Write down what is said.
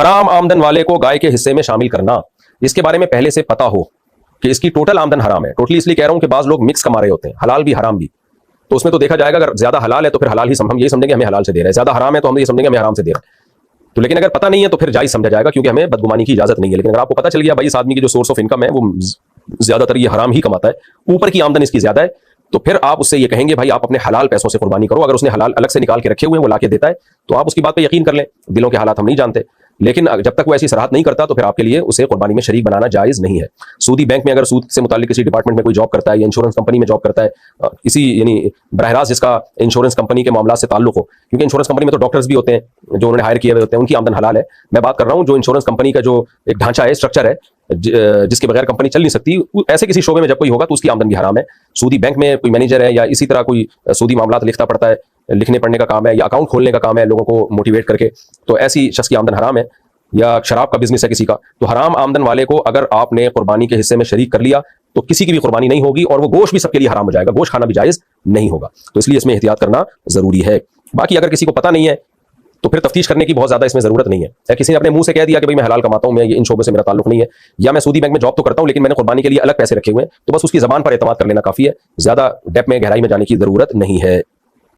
हराम आमदन वाले को गाय के हिस्से में शामिल करना, इसके बारे में पहले से पता हो कि इसकी टोटल आमदन हराम है। टोटली इसलिए कह रहा हूं कि बाज लोग मिक्स कमा रहे होते हैं, हलाल भी हराम भी। तो उसमें तो देखा जाएगा, अगर ज्यादा हलाल है तो फिर हलाल ही हम यही समझेंगे हमें हलाल से दे रहे हैं, ज्यादा हराम है तो हम ये समझेंगे हमें हराम से दे रहे हैं। तो लेकिन अगर पता नहीं है तो फिर जायज समझा जाएगा, क्योंकि हमें बदगुमानी की इजाजत नहीं है। लेकिन अगर आपको पता चल गया भाई इस आदमी की जो सोर्स ऑफ इनकम है वो ज्यादातर ये हराम ही कमाता है, ऊपर की आमदन इसकी ज्यादा है, तो फिर आप उससे ये कहेंगे भाई आप अपने हलाल पैसों से कुर्बानी करो। अगर उसने हलाल अलग से निकाल के रखे हुए हैं वो लाके देता है तो आप उसकी बात पे यकीन कर लें। दिलों के हालात हम नहीं जानते, लेकिन जब तक वो ऐसी सराहत नहीं करता तो फिर आपके लिए उसे कुर्बानी में शरीक बनाना जायज नहीं है। सूदी बैंक में अगर सूद से मुताल्लिक किसी डिपार्टमेंट में कोई जॉब करता है या इंश्योरेंस कंपनी में जॉब करता है, किसी यानी बरहरास जिसका इंश्योरेंस कंपनी के मामला से ताल्लुक हो, क्योंकि इंश्योरेंस कंपनी में तो डॉक्टर्स भी होते हैं जो उन्होंने हायर किए हुए होते हैं, उनकी आमदन हलाल है। मैं बात कर रहा हूँ जो इंश्योरेंस कंपनी का जो एक ढांचा है, स्ट्रक्चर है, जिसके बगैर कंपनी चल नहीं सकती, ऐसे किसी शोबे में जब कोई होगा तो उसकी आमदन भी हराम है। सूदी बैंक में कोई मैनेजर है या इसी तरह कोई सूदी मामलात लिखता पड़ता है, लिखने पढ़ने का काम है या अकाउंट खोलने का काम है लोगों को मोटिवेट करके, तो ऐसी शख्स की आमदन हराम है। या शराब का बिजनेस है किसी का, तो हराम आमदन वाले को अगर आपने कुर्बानी के हिस्से में शरीक कर लिया तो किसी की भी कुर्बानी नहीं होगी और वो गोश्त भी सबके लिए हराम हो जाएगा, गोश्त खाना भी जायज नहीं होगा। तो इसलिए इसमें एहतियात करना जरूरी है। बाकी अगर किसी को पता नहीं है तो फिर तफ्तीश करने की बहुत ज्यादा इसमें जरूरत नहीं है। या किसी ने अपने मुंह से कह दिया कि भाई मैं हलाल कमाता हूं, मैं ये इन शोबों से मेरा ताल्लुक नहीं है, या मैं सूदी बैंक में जॉब तो करता हूं लेकिन मैंने कुर्बानी के लिए अलग पैसे रखे हुए हैं, तो बस उसकी जबान पर एतमाद कर लेना काफी है, ज्यादा डेप्थ में गहराई में जाने की जरूरत नहीं है।